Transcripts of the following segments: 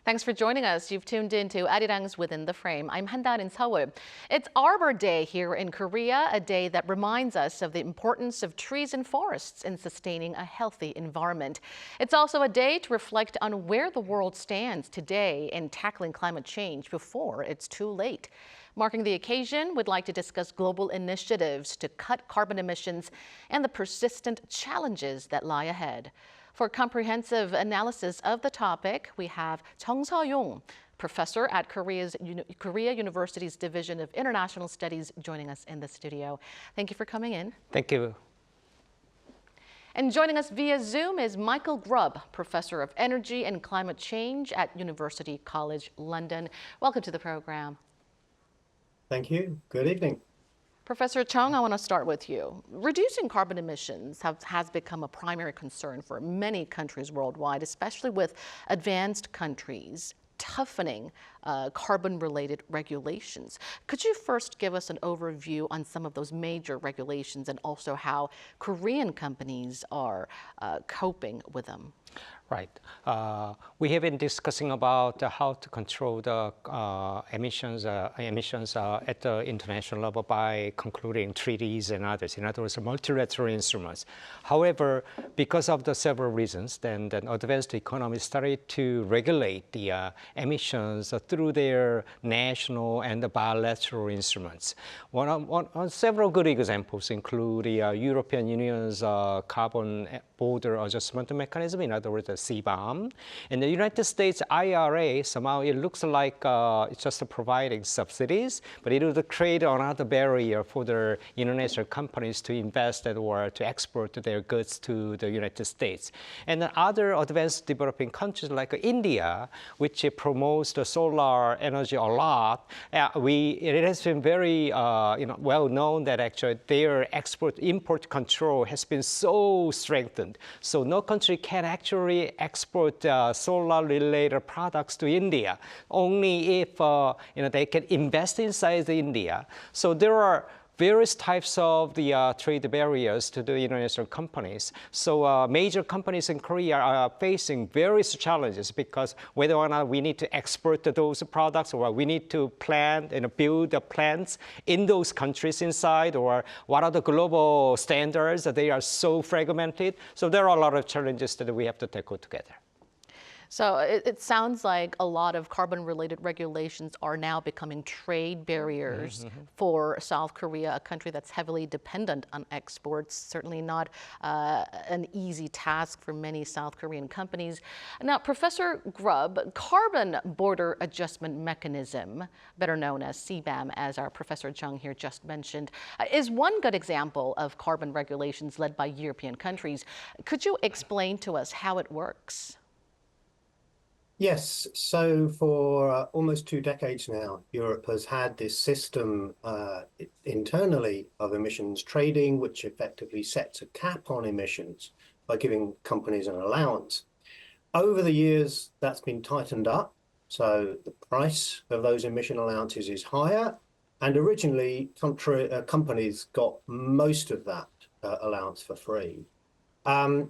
Thanks for joining us. You've tuned in to Arirang's Within the Frame. I'm Handan in Seoul. It's Arbor Day here in Korea, a day that reminds us of the importance of trees and forests in sustaining a healthy environment. It's also a day to reflect on where the world stands today in tackling climate change before it's too late. Marking the occasion, we'd like to discuss global initiatives to cut carbon emissions and the persistent challenges that lie ahead. For comprehensive analysis of the topic, we have Chung Suh-yong, professor at Korea University's Division of International Studies, joining us in the studio. Thank you for coming in. Thank you. And joining us via Zoom is Michael Grubb, professor of energy and climate change at University College London. Welcome to the program. Thank you. Good evening. Professor Chung, I want to start with you. Reducing carbon emissions has become a primary concern for many countries worldwide, especially with advanced countries toughening carbon-related regulations. Could you first give us an overview on some of those major regulations and also how Korean companies are coping with them? Right. We have been discussing about how to control the emissions at the international level by concluding treaties and others. In other words, multilateral instruments. However, because of the several reasons, then advanced economies started to regulate the emissions through their national and the bilateral instruments. Several good examples include the European Union's carbon border adjustment mechanism, in other words, the CBAM. In the United States IRA, somehow it looks like it's just providing subsidies, but it would create another barrier for the international companies to invest or to export their goods to the United States. And other advanced developing countries like India, which promotes the solar energy a lot, it has been very well known that actually their export-import control has been so strengthened. So no country can actually export solar-related products to India, only if they can invest inside India. So there are various types of the trade barriers to the international companies. So major companies in Korea are facing various challenges because whether or not we need to export those products or we need to plant and build the plants in those countries inside, or what are the global standards that they are so fragmented. So there are a lot of challenges that we have to tackle together. So it sounds like a lot of carbon-related regulations are now becoming trade barriers for South Korea, a country that's heavily dependent on exports. Certainly not an easy task for many South Korean companies. Now, Professor Grubb, Carbon Border Adjustment Mechanism, better known as CBAM, as our Professor Chung here just mentioned, is one good example of carbon regulations led by European countries. Could you explain to us how it works? Yes, so for almost 2 decades now, Europe has had this system internally of emissions trading, which effectively sets a cap on emissions by giving companies an allowance. Over the years, that's been tightened up, so the price of those emission allowances is higher, and originally companies got most of that allowance for free.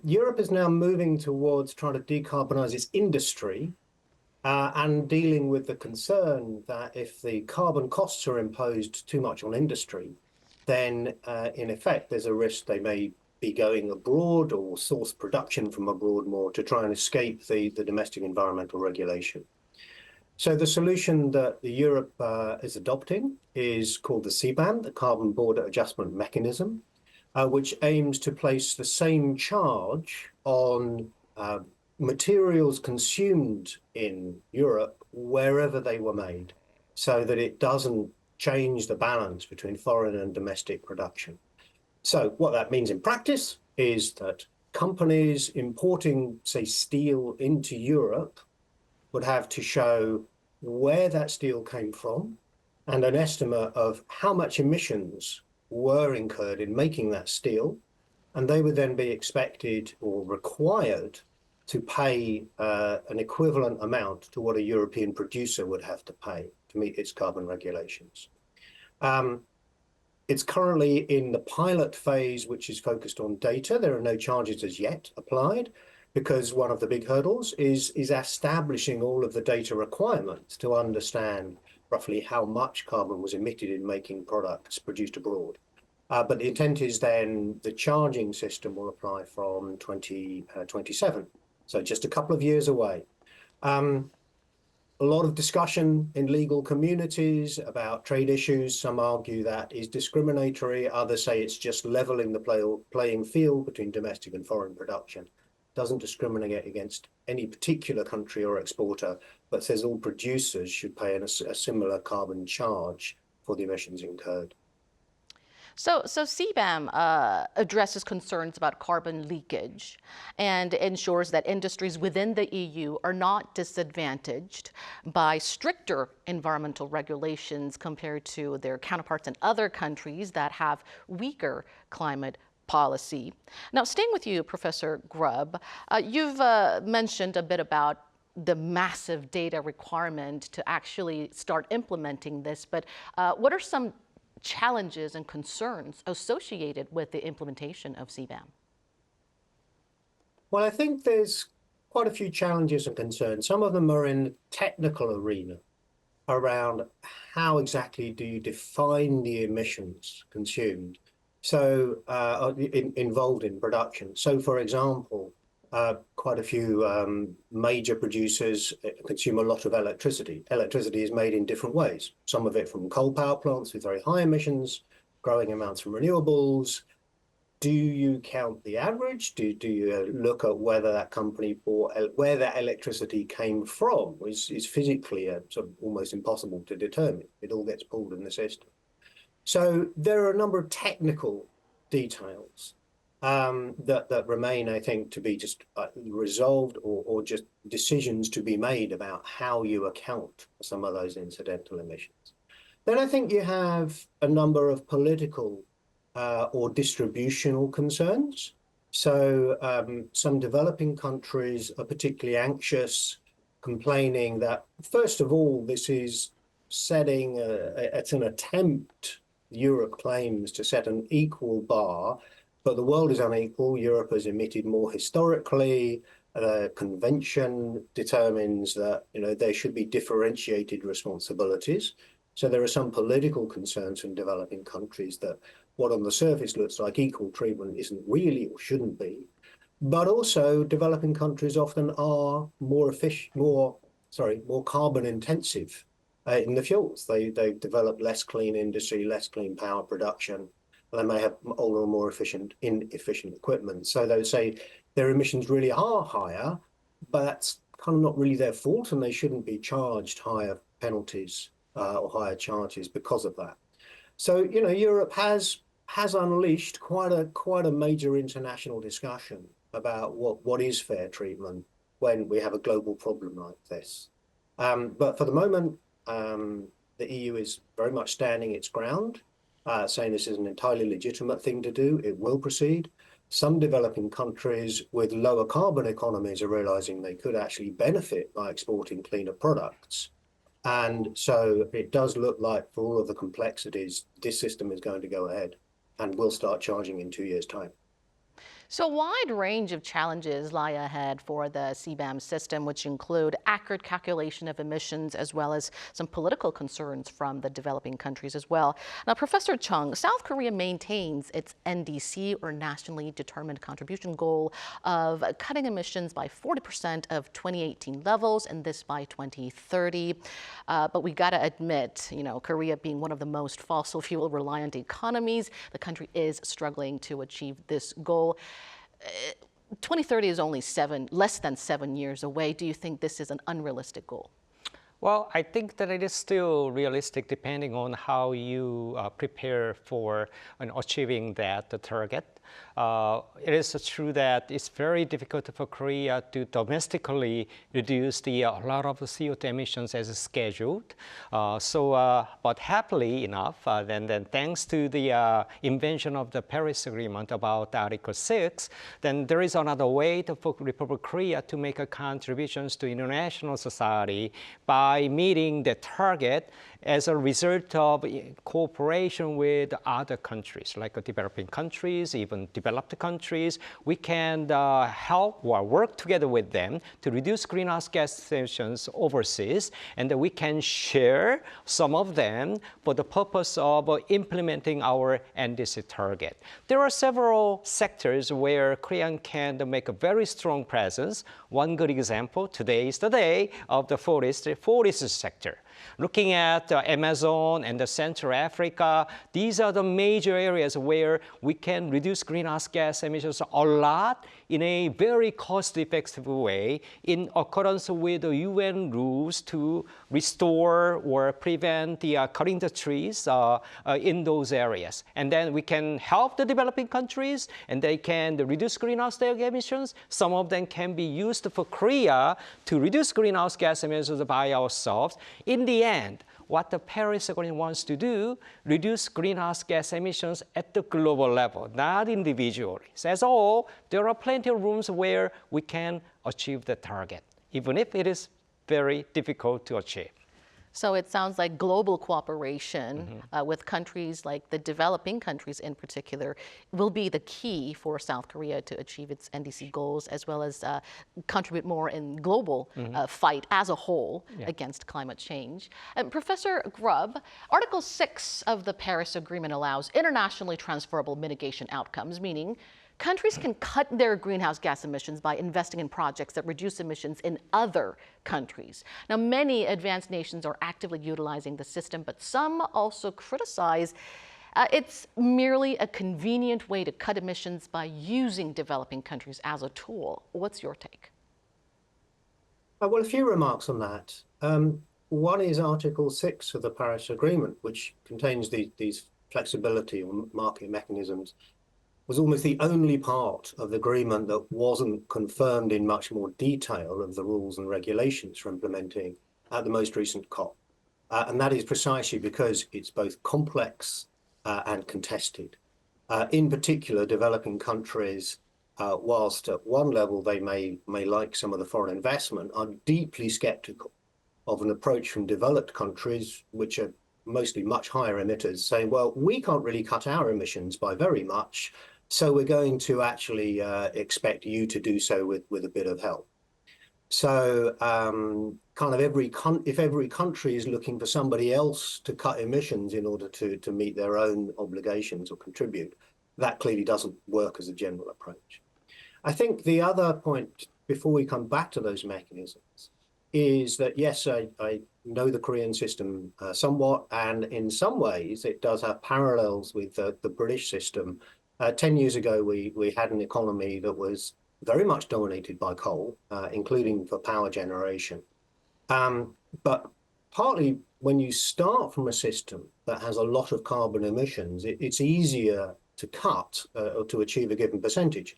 Europe is now moving towards trying to decarbonize its industry and dealing with the concern that if the carbon costs are imposed too much on industry, then in effect, there's a risk they may be going abroad or source production from abroad more to try and escape the domestic environmental regulation. So the solution that Europe is adopting is called the CBAM, the Carbon Border Adjustment Mechanism, which aims to place the same charge on materials consumed in Europe wherever they were made, so that it doesn't change the balance between foreign and domestic production. So what that means in practice is that companies importing, say, steel into Europe would have to show where that steel came from and an estimate of how much emissions were incurred in making that steel, and they would then be expected or required to pay an equivalent amount to what a European producer would have to pay to meet its carbon regulations. It's currently in the pilot phase, which is focused on data. There are no charges as yet applied, because one of the big hurdles is establishing all of the data requirements to understand roughly how much carbon was emitted in making products produced abroad. But the intent is then the charging system will apply from 2027, so just a couple of years away. A lot of discussion in legal communities about trade issues. Some argue that is discriminatory. Others say it's just leveling the playing field between domestic and foreign production. Doesn't discriminate against any particular country or exporter, but says all producers should pay a similar carbon charge for the emissions incurred. So CBAM addresses concerns about carbon leakage and ensures that industries within the EU are not disadvantaged by stricter environmental regulations compared to their counterparts in other countries that have weaker climate policy. Now, staying with you, Professor Grubb, you've mentioned a bit about the massive data requirement to actually start implementing this, but what are some challenges and concerns associated with the implementation of CBAM? Well, I think there's quite a few challenges and concerns. Some of them are in the technical arena around how exactly do you define the emissions consumed, so involved in production. So, for example, quite a few major producers consume a lot of electricity. Electricity is made in different ways. Some of it from coal power plants with very high emissions, growing amounts from renewables. Do you count the average? Do you look at whether that company bought, where that electricity came from? Is physically sort of almost impossible to determine. It all gets pulled in the system. So there are a number of technical details that remain, I think, to be just resolved or just decisions to be made about how you account for some of those incidental emissions. Then I think you have a number of political or distributional concerns. So some developing countries are particularly anxious, complaining that, first of all, this is setting, it's an attempt, Europe claims, to set an equal bar. But the world is unequal. Europe has emitted more historically. The convention determines that there should be differentiated responsibilities. So there are some political concerns in developing countries that what on the surface looks like equal treatment isn't really or shouldn't be. But also developing countries often are more carbon intensive in the fuels. They develop less clean industry, less clean power production. They may have older or more inefficient equipment. So they would say their emissions really are higher, but that's kind of not really their fault, and they shouldn't be charged higher penalties or higher charges because of that. So Europe has unleashed quite a major international discussion about what is fair treatment when we have a global problem like this. But for the moment, the EU is very much standing its ground. Saying this is an entirely legitimate thing to do. It will proceed. Some developing countries with lower carbon economies are realizing they could actually benefit by exporting cleaner products. And so it does look like, for all of the complexities, this system is going to go ahead and will start charging in 2 years' time. So a wide range of challenges lie ahead for the CBAM system, which include accurate calculation of emissions, as well as some political concerns from the developing countries as well. Now, Professor Chung, South Korea maintains its NDC, or nationally determined contribution goal, of cutting emissions by 40% of 2018 levels, and this by 2030. But we got to admit, Korea being one of the most fossil fuel reliant economies, the country is struggling to achieve this goal. 2030 is only less than 7 years away. Do you think this is an unrealistic goal? Well, I think that it is still realistic depending on how you prepare for achieving that target. It is true that it's very difficult for Korea to domestically reduce a lot of the CO2 emissions as scheduled. But happily enough, then thanks to the invention of the Paris Agreement about Article 6, then there is another way for Republic of Korea to make contributions to international society by meeting the target as a result of cooperation with other countries, like developing countries, even even developed countries, we can help or work together with them to reduce greenhouse gas emissions overseas, and we can share some of them for the purpose of implementing our NDC target. There are several sectors where Korea can make a very strong presence. One good example, today is the day of the forest sector. Looking at Amazon and the Central Africa, these are the major areas where we can reduce greenhouse gas emissions a lot in a very cost-effective way in accordance with the UN rules to restore or prevent the cutting the trees in those areas. And then we can help the developing countries, and they can reduce greenhouse gas emissions. Some of them can be used for Korea to reduce greenhouse gas emissions by ourselves. In the end, what the Paris Agreement wants to do, reduce greenhouse gas emissions at the global level, not individually. So as a whole, there are plenty of rooms where we can achieve the target, even if it is very difficult to achieve. So it sounds like global cooperation with countries like the developing countries in particular will be the key for South Korea to achieve its NDC goals, as well as contribute more in global fight as a whole against climate change. Professor Grubb, Article 6 of the Paris Agreement allows internationally transferable mitigation outcomes, meaning countries can cut their greenhouse gas emissions by investing in projects that reduce emissions in other countries. Now, many advanced nations are actively utilizing the system, but some also criticize it's merely a convenient way to cut emissions by using developing countries as a tool. What's your take? Well, a few remarks on that. One is Article 6 of the Paris Agreement, which contains these flexibility or market mechanisms, was almost the only part of the agreement that wasn't confirmed in much more detail of the rules and regulations for implementing at the most recent COP. And that is precisely because it's both complex and contested. In particular, developing countries, whilst at one level they may like some of the foreign investment, are deeply skeptical of an approach from developed countries, which are mostly much higher emitters, saying, well, we can't really cut our emissions by very much, so we're going to actually expect you to do so with a bit of help. So kind of if every country is looking for somebody else to cut emissions in order to meet their own obligations or contribute, that clearly doesn't work as a general approach. I think the other point, before we come back to those mechanisms, is that, yes, I know the Korean system somewhat, and in some ways it does have parallels with the British system. 10 years ago, we had an economy that was very much dominated by coal, including for power generation. But partly when you start from a system that has a lot of carbon emissions, it's easier to cut or to achieve a given percentage.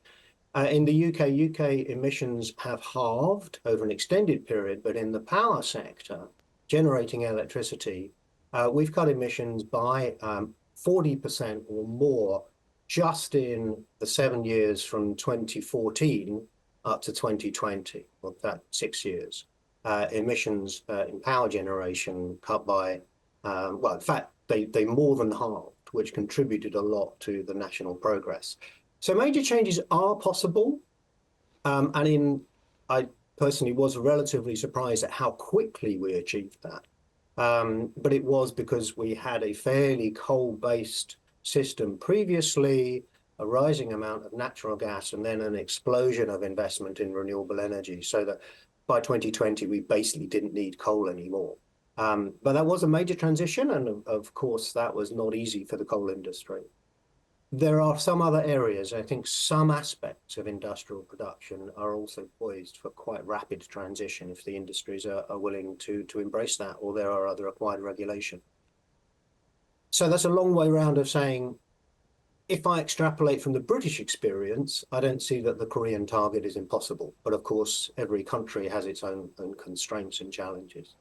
In the UK emissions have halved over an extended period, but in the power sector, generating electricity, we've cut emissions by 40% or more just in the 7 years from 2014 up to 2020, well, that 6 years. Emissions in power generation cut by, well, in fact, they more than halved, which contributed a lot to the national progress. So major changes are possible, and I personally was relatively surprised at how quickly we achieved that. But it was because we had a fairly coal-based system previously, a rising amount of natural gas, and then an explosion of investment in renewable energy, so that by 2020, we basically didn't need coal anymore. But that was a major transition, and of course, that was not easy for the coal industry. There are some other areas. I think some aspects of industrial production are also poised for quite rapid transition if the industries are willing to embrace that, or there are other required regulation. So that's a long way round of saying, if I extrapolate from the British experience, I don't see that the Korean target is impossible. But of course, every country has its own constraints and challenges.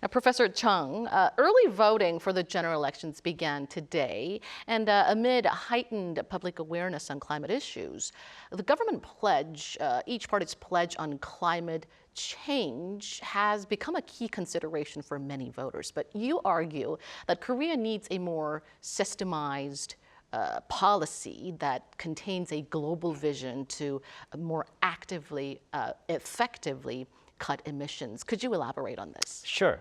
Now, Professor Chung, early voting for the general elections began today, and amid heightened public awareness on climate issues, the government pledge, each party's pledge on climate change has become a key consideration for many voters. But you argue that Korea needs a more systemized policy that contains a global vision to more actively, effectively cut emissions. Could you elaborate on this? Sure.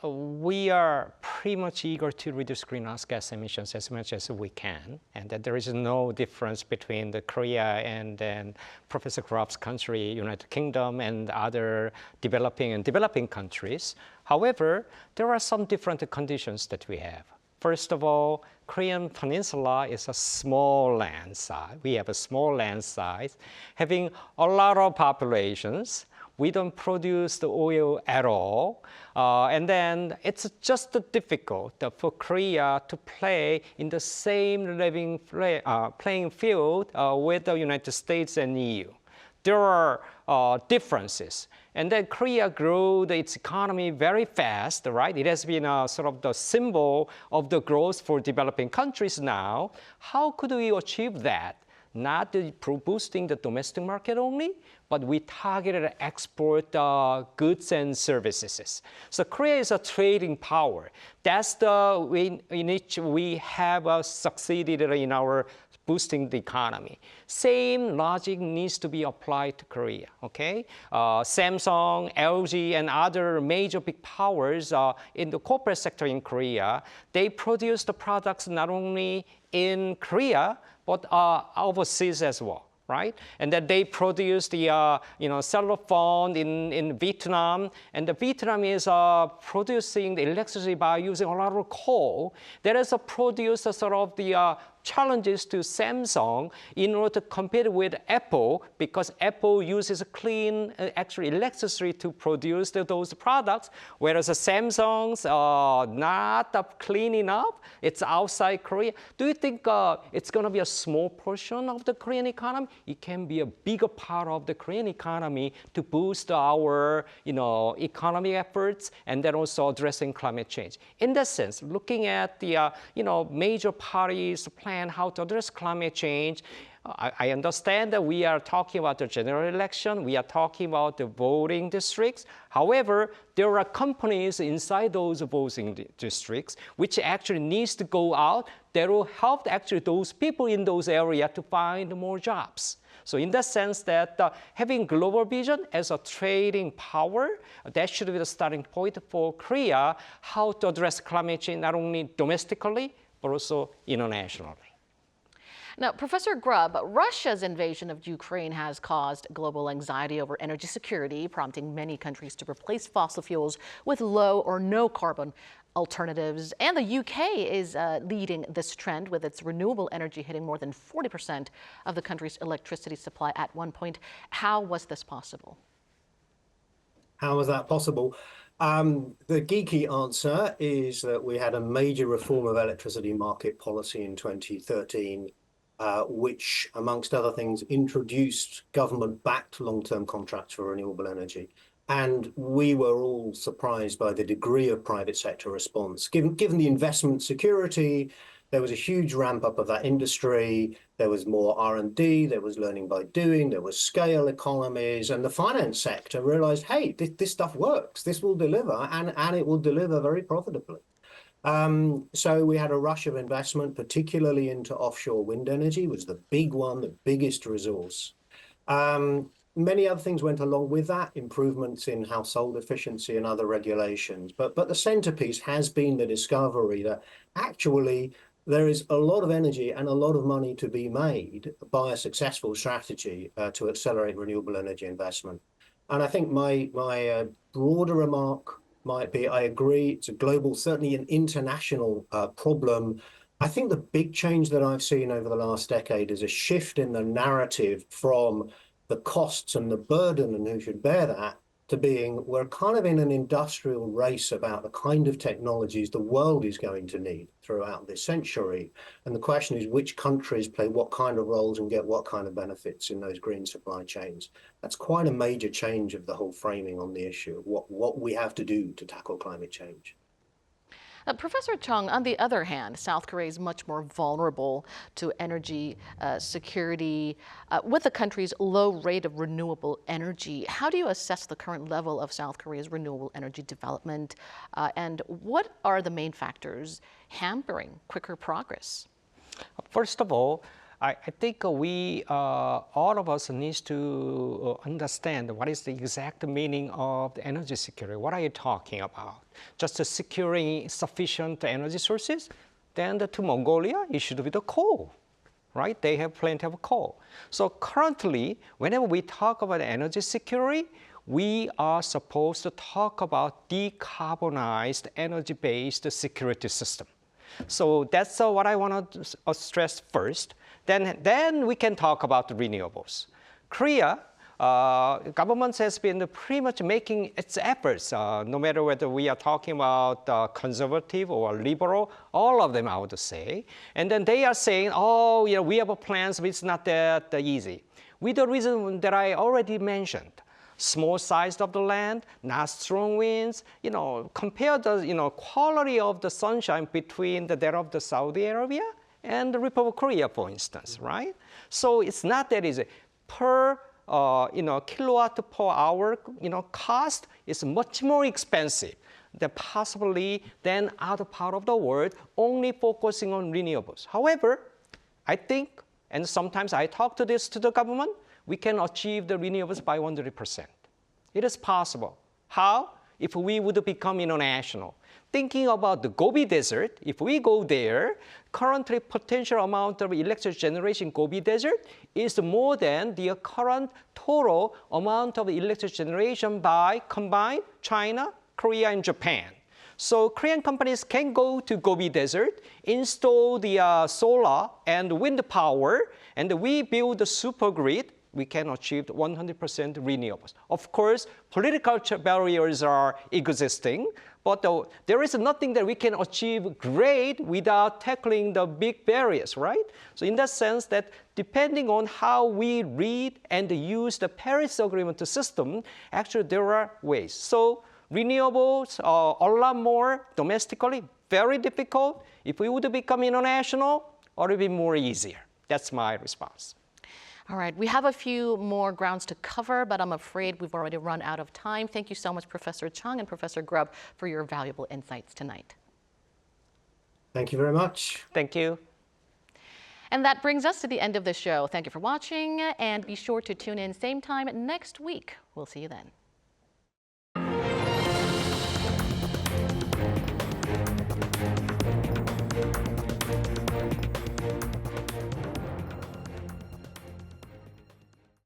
We are pretty much eager to reduce greenhouse gas emissions as much as we can, and that there is no difference between the Korea and then Professor Grubb's country, United Kingdom, and other developing countries. However, there are some different conditions that we have. First of all, Korean Peninsula is a small land size. We have a small land size, having a lot of populations. We don't produce the oil at all. And then it's just difficult for Korea to play in the same playing field with the United States and EU. There are differences. And then Korea grew its economy very fast, right? It has been sort of the symbol of the growth for developing countries now. How could we achieve that? Not boosting the domestic market only, but we targeted export goods and services. So Korea is a trading power. That's the way in which we have succeeded in our boosting the economy. Same logic needs to be applied to Korea, okay? Samsung, LG, and other major big powers in the corporate sector in Korea, they produce the products not only in Korea, but overseas as well, right? And then they produce the cellular phone in Vietnam, and the Vietnam is producing the electricity by using a lot of coal. That is produced sort of the challenges to Samsung in order to compete with Apple, because Apple uses clean actually electricity to produce those products, whereas Samsung's not clean enough. It's outside Korea. Do you think it's going to be a small portion of the Korean economy? It can be a bigger part of the Korean economy to boost our economic efforts and then also addressing climate change. In that sense, looking at the major parties' plan how to address climate change, I understand that we are talking about the general election, we are talking about the voting districts. However, there are companies inside those voting districts which actually needs to go out that will help actually those people in those areas to find more jobs. So in that sense that having global vision as a trading power, that should be the starting point for Korea, how to address climate change not only domestically, but also internationally. Now, Professor Grubb, Russia's invasion of Ukraine has caused global anxiety over energy security, prompting many countries to replace fossil fuels with low or no carbon alternatives. And the UK is leading this trend, with its renewable energy hitting more than 40% of the country's electricity supply at one point. How was this possible? How was that possible? The geeky answer is that we had a major reform of electricity market policy in 2013, which, amongst other things, introduced government-backed long-term contracts for renewable energy. And we were all surprised by the degree of private sector response. Given the investment security, there was a huge ramp up of that industry. There was more R&D, there was learning by doing, there was scale economies, and the finance sector realized, hey, this stuff works, this will deliver, and it will deliver very profitably. So we had a rush of investment, particularly into offshore wind energy, was the big one, the biggest resource. Many other things went along with that, improvements in household efficiency and other regulations. But the centerpiece has been the discovery that actually there is a lot of energy and a lot of money to be made by a successful strategy to accelerate renewable energy investment. And I think my broader remark might be, I agree, it's a global, certainly an international problem. I think the big change that I've seen over the last decade is a shift in the narrative from the costs and the burden and who should bear that to being, we're kind of in an industrial race about the kind of technologies the world is going to need throughout this century. And the question is, which countries play what kind of roles and get what kind of benefits in those green supply chains? That's quite a major change of the whole framing on the issue of what we have to do to tackle climate change. Professor Chung, on the other hand, South Korea is much more vulnerable to energy security with the country's low rate of renewable energy. How do you assess the current level of South Korea's renewable energy development? And what are the main factors hampering quicker progress? First of all, I think we, all of us needs to understand what is the exact meaning of the energy security. What are you talking about? Just securing sufficient energy sources? Then to Mongolia, it should be the coal, right? They have plenty of coal. So currently, whenever we talk about energy security, we are supposed to talk about decarbonized energy-based security system. So that's what I want to stress first. Then we can talk about the renewables. Korea, government has been pretty much making its efforts, no matter whether we are talking about conservative or liberal, all of them I would say. And then they are saying, oh, you know, we have plans, but it's not that easy. With the reason that I already mentioned. Small size of the land, not strong winds, you know, compare the, you know, quality of the sunshine between that of the Saudi Arabia and the Republic of Korea, for instance, right? So it's not that easy. Per, you know, kilowatt per hour, you know, cost is much more expensive than possibly than other part of the world, only focusing on renewables. However, I think, and sometimes I talk to the government, we can achieve the renewables by 100%. It is possible. How? If we would become international. Thinking about the Gobi Desert, if we go there, currently potential amount of electric generation in Gobi Desert is more than the current total amount of electric generation by combined China, Korea, and Japan. So Korean companies can go to Gobi Desert, install the solar and wind power, and we build the super grid. We can achieve 100% renewables. Of course, political barriers are existing, but there is nothing that we can achieve great without tackling the big barriers, right? So in that sense, that depending on how we read and use the Paris Agreement system, actually there are ways. So renewables are a lot more domestically, very difficult. If we would become international, it would be more easier. That's my response. All right, we have a few more grounds to cover, but I'm afraid we've already run out of time. Thank you so much, Professor Chung and Professor Grubb, for your valuable insights tonight. Thank you very much. Thank you. And that brings us to the end of the show. Thank you for watching, and be sure to tune in same time next week. We'll see you then.